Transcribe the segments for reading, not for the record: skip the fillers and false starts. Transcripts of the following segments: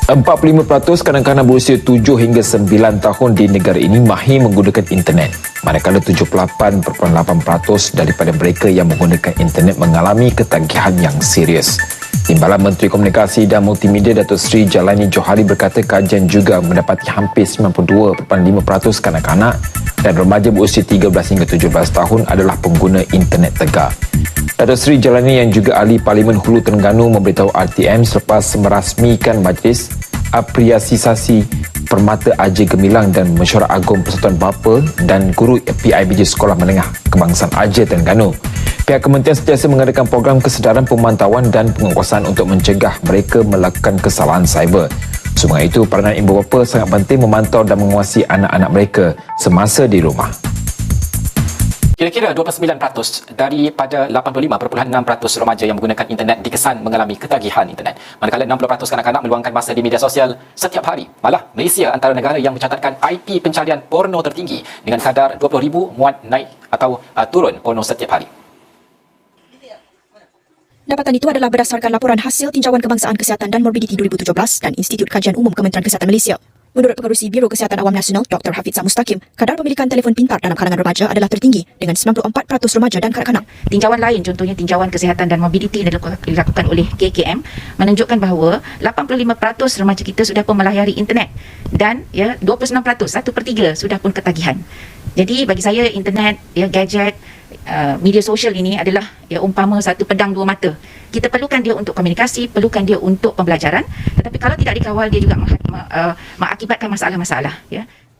45% kanak-kanak berusia 7 hingga 9 tahun di negara ini mahir menggunakan internet. Manakala 78.8% daripada mereka yang menggunakan internet mengalami ketagihan yang serius. Timbalan Menteri Komunikasi dan Multimedia Datuk Seri Jalani Johari berkata kajian juga mendapati hampir 92.5% kanak-kanak dan remaja berusia 13 hingga 17 tahun adalah pengguna internet tegar. Datuk Seri Jalani yang juga ahli Parlimen Hulu Terengganu memberitahu RTM selepas merasmikan majlis apresiasi Permata Ajar Gemilang dan Mesyuarat Agung Persatuan Bapa dan Guru PIBG Sekolah Menengah Kebangsaan Ajar Terengganu. Pihak Kementerian sentiasa mengadakan program kesedaran pemantauan dan penguasaan untuk mencegah mereka melakukan kesalahan cyber. Selain itu, peranan ibu bapa sangat penting memantau dan menguasai anak-anak mereka semasa di rumah. Kira-kira 29% daripada 85.6% remaja yang menggunakan internet dikesan mengalami ketagihan internet. Manakala 60% kanak-kanak meluangkan masa di media sosial setiap hari. Malah, Malaysia antara negara yang mencatatkan IP pencarian porno tertinggi dengan kadar 20,000 muat naik atau turun porno setiap hari. Dapatan itu adalah berdasarkan laporan hasil Tinjauan Kebangsaan Kesihatan dan Morbiditi 2017 dan Institut Kajian Umum Kementerian Kesihatan Malaysia. Menurut Pengerusi Biro Kesihatan Awam Nasional, Dr. Hafizah Mustaqim, kadar pemilikan telefon pintar dalam kalangan remaja adalah tertinggi dengan 94% remaja dan kanak-kanak. Tinjauan lain, contohnya Tinjauan Kesihatan dan Mobiliti yang dilakukan oleh KKM, menunjukkan bahawa 85% remaja kita sudah pun melayari internet dan 26%, 1/3 sudah pun ketagihan. Jadi bagi saya internet, gadget, media sosial ini adalah umpama satu pedang dua mata. Kita perlukan dia untuk komunikasi, perlukan dia untuk pembelajaran, tetapi kalau tidak dikawal dia juga mengakibatkan masalah-masalah.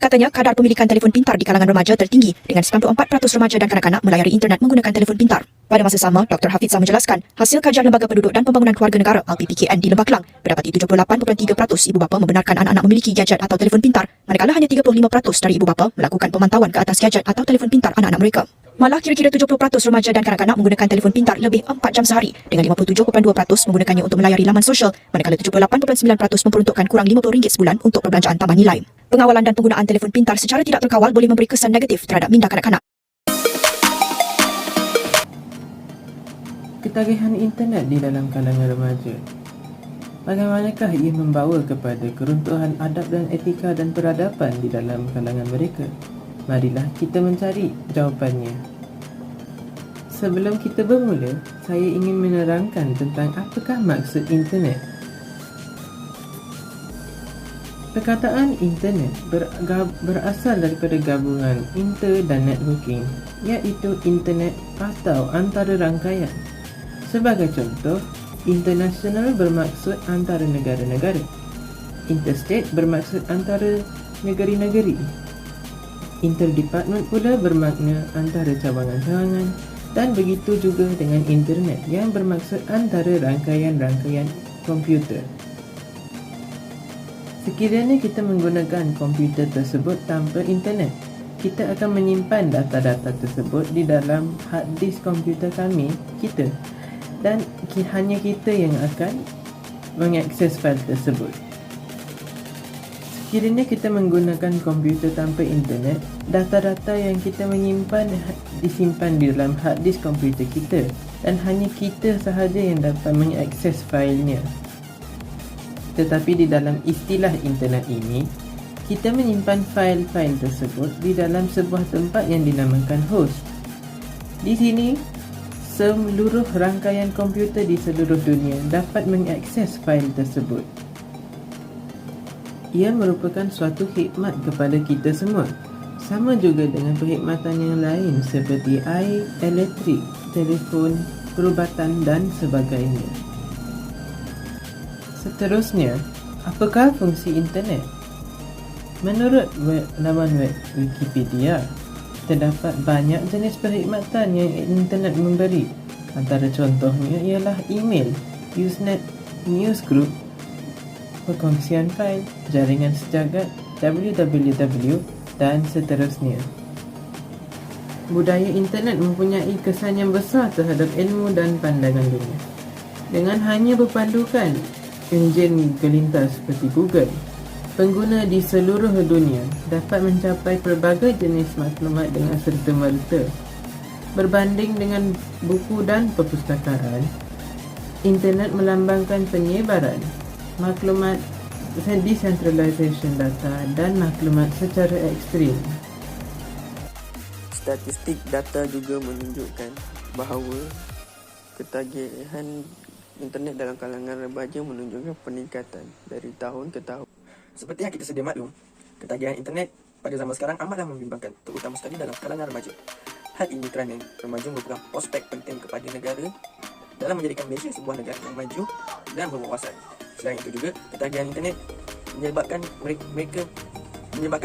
Katanya kadar pemilikan telefon pintar di kalangan remaja tertinggi dengan 94% remaja dan kanak-kanak melayari internet menggunakan telefon pintar. Pada masa sama, Dr. Hafizah menjelaskan, hasil kajian Lembaga Penduduk dan Pembangunan Keluarga Negara LPPKN di Lembah Kelang berdapati 78.3% ibu bapa membenarkan anak-anak memiliki gadget atau telefon pintar, manakala hanya 35% dari ibu bapa melakukan pemantauan ke atas gadget atau telefon pintar anak-anak mereka. Malah kira-kira 70% remaja dan kanak-kanak menggunakan telefon pintar lebih 4 jam sehari dengan 57.2% menggunakannya untuk melayari laman sosial, manakala 78.9% memperuntukkan kurang RM50 sebulan untuk perbelanjaan tambah nilai. Pengawalan dan penggunaan telefon pintar secara tidak terkawal boleh memberi kesan negatif terhadap minda kanak-kanak. Ketagihan internet di dalam kalangan remaja. Bagaimanakah ia membawa kepada keruntuhan adab dan etika dan peradaban di dalam kalangan mereka? Marilah kita mencari jawapannya. Sebelum kita bermula, saya ingin menerangkan tentang apakah maksud internet. Perkataan internet berasal daripada gabungan inter dan networking, iaitu internet atau antara rangkaian. Sebagai contoh, international bermaksud antara negara-negara. Interstate bermaksud antara negeri-negeri. Interdepartment pula bermakna antara cawangan-cawangan, dan begitu juga dengan internet yang bermaksud antara rangkaian-rangkaian komputer. Sekiranya kita menggunakan komputer tersebut tanpa internet, kita akan menyimpan data-data tersebut di dalam hard disk komputer kita dan hanya kita yang akan mengakses fail tersebut. Sekiranya kita menggunakan komputer tanpa internet, data-data yang kita menyimpan disimpan di dalam hard disk komputer kita dan hanya kita sahaja yang dapat mengakses failnya. Tetapi di dalam istilah internet ini, kita menyimpan fail-fail tersebut di dalam sebuah tempat yang dinamakan host. Di sini, seluruh rangkaian komputer di seluruh dunia dapat mengakses fail tersebut. Ia merupakan suatu khidmat kepada kita semua. Sama juga dengan perkhidmatan yang lain seperti air, elektrik, telefon, perubatan dan sebagainya. Seterusnya, apakah fungsi internet? Menurut laman web Wikipedia, terdapat banyak jenis perkhidmatan yang internet memberi. Antara contohnya ialah email, Usenet, newsgroup, perkongsian fail, jaringan sejagat, www dan seterusnya. Budaya internet mempunyai kesan yang besar terhadap ilmu dan pandangan dunia. Dengan hanya berpandukan enjin gelintas seperti Google, pengguna di seluruh dunia dapat mencapai pelbagai jenis maklumat dengan serta-merta. Berbanding dengan buku dan perpustakaan, internet melambangkan penyebaran maklumat decentralization data dan maklumat secara ekstrim. Statistik data juga menunjukkan bahawa ketagihan internet dalam kalangan remaja menunjukkan peningkatan dari tahun ke tahun. Seperti yang kita sedia maklum, ketagihan internet pada zaman sekarang amatlah membimbangkan, terutama sekali dalam kalangan remaja. Hal ini kerana remaja merupakan prospek penting kepada negara dalam menjadikan Malaysia sebuah negara yang maju dan berwawasan. Selain itu juga, ketagihan internet menyebabkan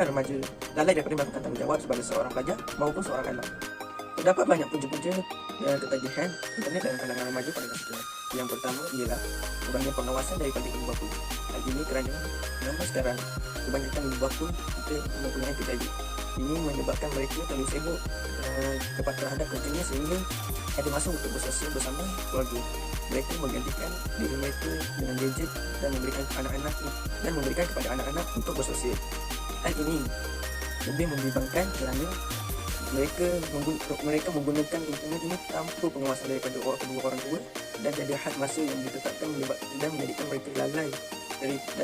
remaja lalai daripada melakukan tanggungjawab sebagai seorang pelajar maupun seorang anak. Terdapat banyak punca-punca ketagihan internet dalam kalangan remaja pada masa kini. Yang pertama ialah kurangnya pengawasan daripada ibu bapa. Hal ini kerana zaman sekarang kebanyakan ibu bapa kita mempunyai ketagihan. Ini menyebabkan mereka terlalu sibuk terhadap kerjanya sehingga ada masa untuk bersosial bersama keluarga. Mereka menggantikan diri mereka dengan gadget dan memberikan kepada anak-anak untuk bersosial. Hal ini lebih membimbangkan kerana mereka menggunakan internet ini tanpa pengawasan daripada kedua orang tua dan jadi had masa yang ditetapkan dan menjadikan mereka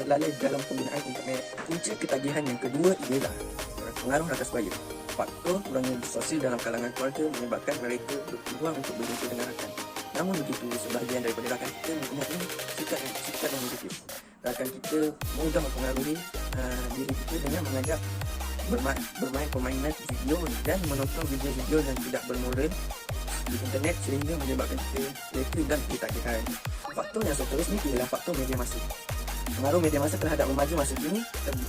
lalai dalam penggunaan internet. Punca ketagihan yang kedua ialah pengaruh rakas bahaya. Faktor kurangnya sosial dalam kalangan keluarga menyebabkan mereka berpeluang untuk berjumpa dengan rakan. Namun begitu, sebahagian daripada rakan kita mempunyai sikap yang negatif. Rakan kita mudah mempengaruhi diri kita dengan mengajak bermain permainan video dan menonton video-video yang tidak bermoral di internet sehingga menyebabkan mereka dan ketagihan. Faktor yang seterusnya ialah faktor media masa. Pengaruh media masa terhadap remaja masa kini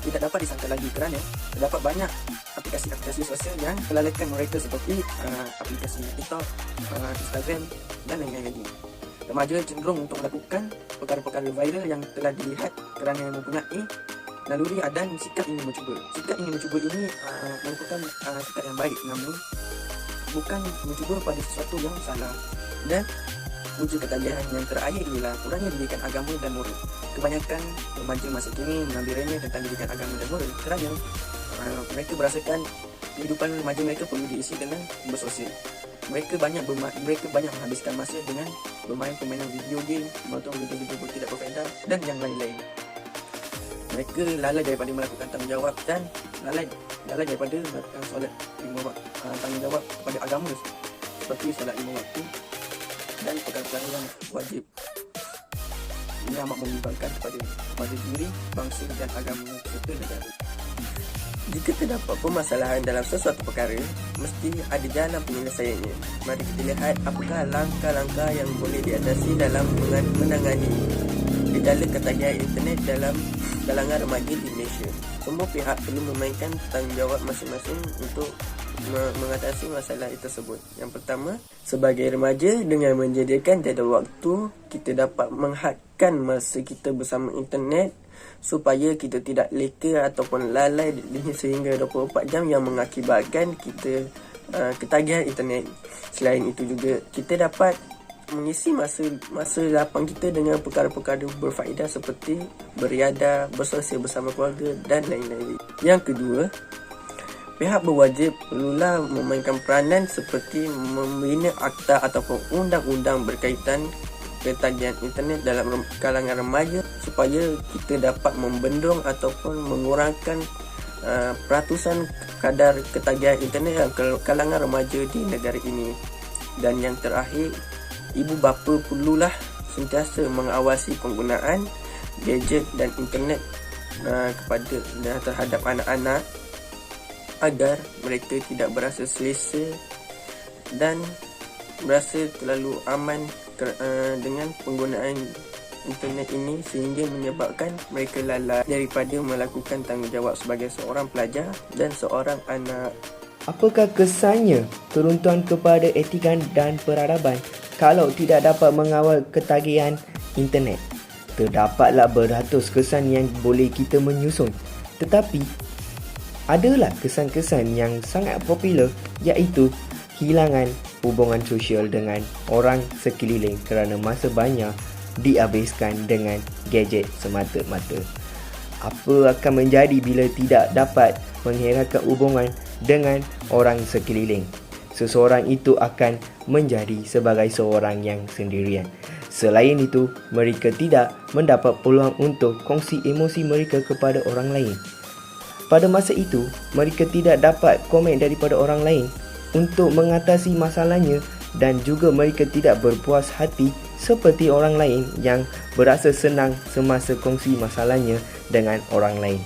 tidak dapat disangka lagi kerana terdapat banyak aplikasi sosial yang melalaikan mereka seperti aplikasi TikTok, Instagram dan lain-lain. Remaja cenderung untuk melakukan perkara-perkara viral yang telah dilihat kerana mempunyai naluri dan sikap ingin mencuba. Sikap ingin mencuba ini merupakan sikap yang baik, namun bukan mencuba pada sesuatu yang salah. Dan wujud ketagihan yang terakhir ialah kurangnya didikan agama dan moral. Kebanyakan remaja masa kini mengambil remeh tentang didikan agama dan moral kerana mereka berasakan kehidupan remaja mereka perlu diisi dengan bersosial. Mereka banyak menghabiskan masa dengan bermain permainan video game, menonton video-video tidak berfaedah dan yang lain-lain. Mereka lalai daripada melakukan tanggungjawab dan lalai daripada melakukan solat lima waktu, tanggungjawab kepada agama seperti solat lima waktu dan perkara-perkara yang wajib. Ini amat membimbangkan kepada diri, bangsa dan agama serta negara. Jika terdapat permasalahan dalam sesuatu perkara, mesti ada jalan penyelesaiannya. Mari kita lihat apakah langkah-langkah yang boleh diatasi dalam menangani gejala ketagihan internet dalam kalangan remaja di Malaysia. Semua pihak perlu memainkan tanggungjawab masing-masing untuk mengatasi masalah tersebut. Yang pertama, sebagai remaja, dengan menjadikan jadual waktu, kita dapat menghadkan masa kita bersama internet supaya kita tidak leka ataupun lalai sehingga 24 jam yang mengakibatkan kita ketagihan internet. Selain itu juga, kita dapat mengisi masa lapang kita dengan perkara-perkara berfaedah seperti beriadah, bersosial bersama keluarga dan lain-lain. Yang kedua, pihak berwajib perlulah memainkan peranan seperti membina akta ataupun undang-undang berkaitan ketagihan internet dalam kalangan remaja supaya kita dapat membendung ataupun mengurangkan peratusan kadar ketagihan internet dalam kalangan remaja di negara ini. Dan yang terakhir, ibu bapa perlulah sentiasa mengawasi penggunaan gadget dan internet terhadap anak-anak agar mereka tidak berasa selesa dan berasa terlalu aman dengan penggunaan internet ini sehingga menyebabkan mereka lalai daripada melakukan tanggungjawab sebagai seorang pelajar dan seorang anak. Apakah kesannya peruntuhan kepada etika dan peradaban kalau tidak dapat mengawal ketagihan internet? Terdapatlah beratus kesan yang boleh kita menyusun. Tetapi adalah kesan-kesan yang sangat popular, iaitu hilangan hubungan sosial dengan orang sekeliling kerana masa banyak dihabiskan dengan gadget semata-mata. Apa akan menjadi bila tidak dapat mengeratkan hubungan dengan orang sekeliling? Seseorang itu akan menjadi sebagai seorang yang sendirian. Selain itu, mereka tidak mendapat peluang untuk kongsi emosi mereka kepada orang lain. Pada masa itu, mereka tidak dapat komen daripada orang lain untuk mengatasi masalahnya dan juga mereka tidak berpuas hati seperti orang lain yang berasa senang semasa kongsi masalahnya dengan orang lain.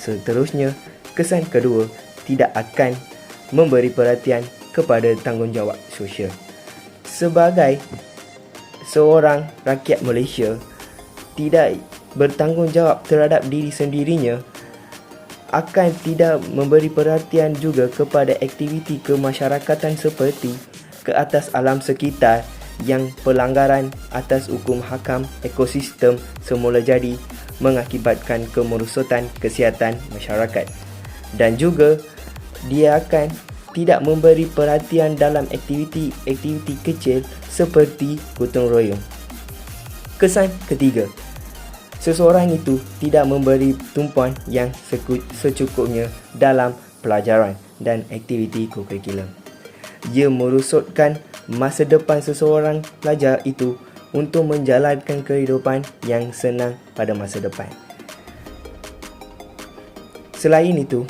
Seterusnya, kesan kedua tidak akan memberi perhatian kepada tanggungjawab sosial. Sebagai seorang rakyat Malaysia tidak bertanggungjawab terhadap diri sendirinya, akan tidak memberi perhatian juga kepada aktiviti kemasyarakatan seperti ke atas alam sekitar yang pelanggaran atas hukum hakam ekosistem semula jadi mengakibatkan kemerosotan kesihatan masyarakat. Dan juga dia akan tidak memberi perhatian dalam aktiviti kecil seperti gotong royong. Kesan ketiga, seseorang itu tidak memberi tumpuan yang secukupnya dalam pelajaran dan aktiviti kurikulum. Ia merosotkan masa depan seseorang pelajar itu untuk menjalankan kehidupan yang senang pada masa depan. Selain itu,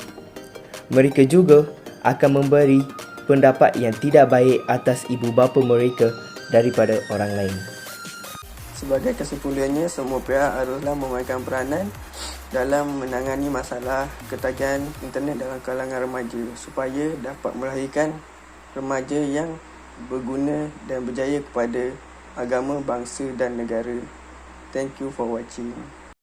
mereka juga akan memberi pendapat yang tidak baik atas ibu bapa mereka daripada orang lain. Sebagai kesimpulannya, semua pihak haruslah memainkan peranan dalam menangani masalah ketagihan internet dalam kalangan remaja supaya dapat melahirkan remaja yang berguna dan berjaya kepada agama, bangsa dan negara. Thank you for watching.